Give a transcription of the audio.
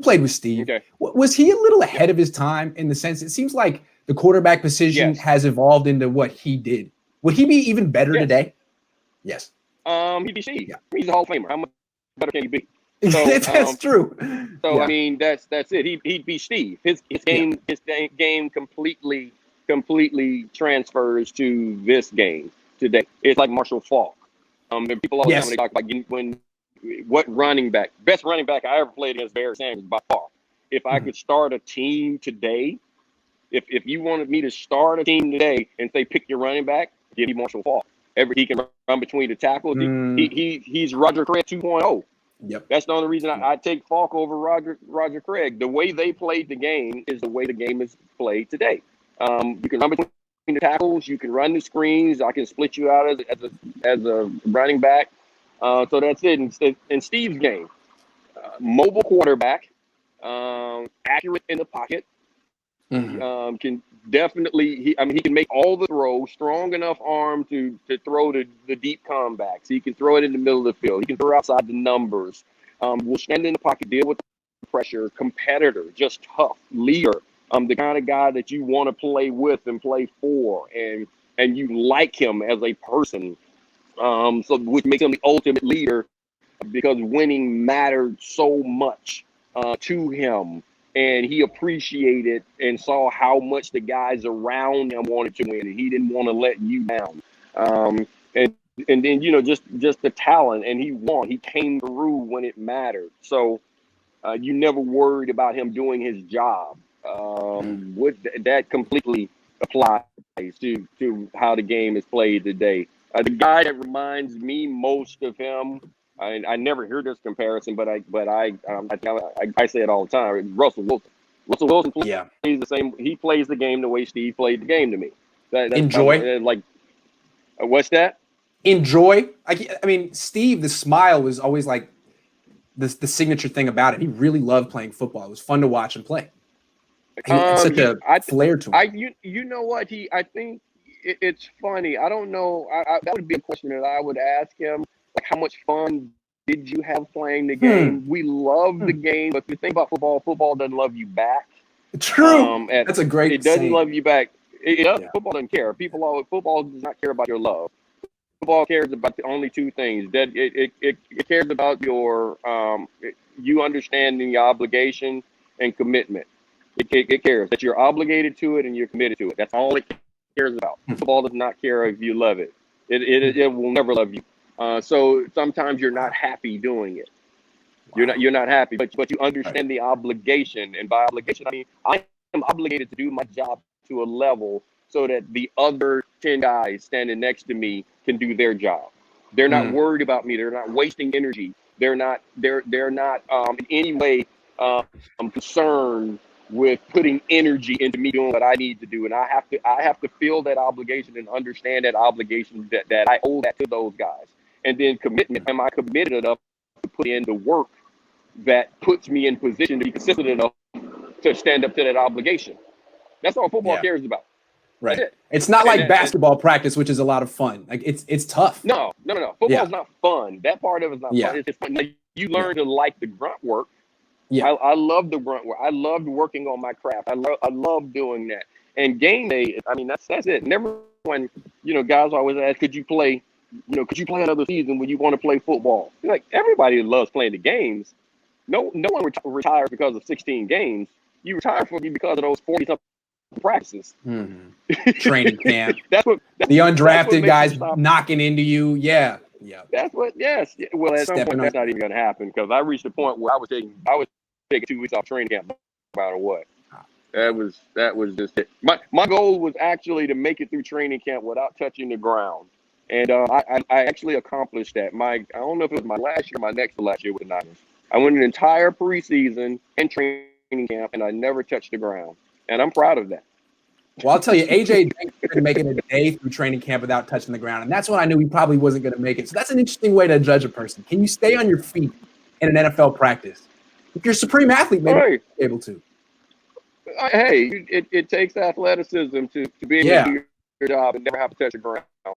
played with Steve. Okay. Was he a little ahead of his time in the sense it seems like the quarterback position has evolved into what he did? Would he be even better today? Yes. He'd be Steve. Yeah. He's a Hall of Famer. How much better can he be? So, that's true. So I mean, that's it. He'd be Steve. His game completely transfers to this game today. It's like Marshall Faulk. People all the time when they talk about what best running back I ever played against Barry Sanders by far. If I could start a team today, if you wanted me to start a team today and say pick your running back, give me Marshall Faulk. He can run between the tackles. He's Roger Craig 2.0. Yep. That's the only reason I take Faulk over Roger Craig. The way they played the game is the way the game is played today. You can run between the tackles. You can run the screens. I can split you out as a running back. So that's it. In Steve's game, mobile quarterback, accurate in the pocket. Can definitely he can make all the throws, strong enough arm to throw the deep comebacks. He can throw it in the middle of the field. He can throw outside the numbers. Will stand in the pocket, deal with the pressure, competitor, just tough, leader. The kind of guy that you want to play with and play for, and you like him as a person. So which makes him the ultimate leader because winning mattered so much to him. And he appreciated and saw how much the guys around him wanted to win, and he didn't want to let you down. And then just the talent, and he won. He came through when it mattered. So you never worried about him doing his job. That completely applies to how the game is played today. The guy that reminds me most of him. I never hear this comparison, but I say it all the time. Russell Wilson. Russell Wilson plays the same. He plays the game the way Steve played the game to me. Enjoy. What's that? Enjoy. I mean, Steve, the smile was always like the signature thing about it. He really loved playing football. It was fun to watch him play. He had such a flair to him. You know what? I think it's funny. I don't know. That would be a question that I would ask him. Like, how much fun did you have playing the game? We love the game, but the thing about football doesn't love you back. True. That's a great It doesn't saying. love you back. It does. Yeah. Football doesn't care. Football does not care about your love. Football cares about the only two things. That it cares about your you understanding your obligation and commitment. It cares that you're obligated to it and you're committed to it. That's all it cares about. Football does not care if you love it. It will never love you. So sometimes you're not happy doing it. You're not happy, but you understand the obligation. And by obligation, I mean I am obligated to do my job to a level so that the other 10 guys standing next to me can do their job. They're not worried about me. They're not wasting energy. They're not in any way concerned with putting energy into me doing what I need to do. And I have to feel that obligation and understand that obligation that I owe that to those guys. And then commitment. Am I committed enough to put in the work that puts me in position to be consistent enough to stand up to that obligation? That's all football cares about. Right. It's not like basketball practice, which is a lot of fun. Like it's tough. No. Football's not fun. That part of it's not fun. It's fun. You learn to like the grunt work. Yeah. I love the grunt work. I loved working on my craft. I love doing that. And game day, I mean, that's it. Never when, guys always ask, could you play another season when you want to play football? Like, everybody loves playing the games. No one retires because of 16 games. You retire because of those 40-something practices. Training camp. That's the undrafted guys knocking into you. Yeah. That's what. Yes. Well, at some point, that's not even going to happen because I reached a point where I was taking 2 weeks off training camp, no matter what. That was just it. My goal was actually to make it through training camp without touching the ground, and I actually accomplished that. I don't know if it was my last year, or my next to last year with the Niners. I went an entire preseason and training camp, and I never touched the ground, and I'm proud of that. Well, I'll tell you, AJ didn't make it a day through training camp without touching the ground, and that's when I knew he probably wasn't going to make it. So that's an interesting way to judge a person. Can you stay on your feet in an NFL practice? If you're a supreme athlete, maybe you're able to. Hey, it takes athleticism to be able to do your job and never have to touch the ground.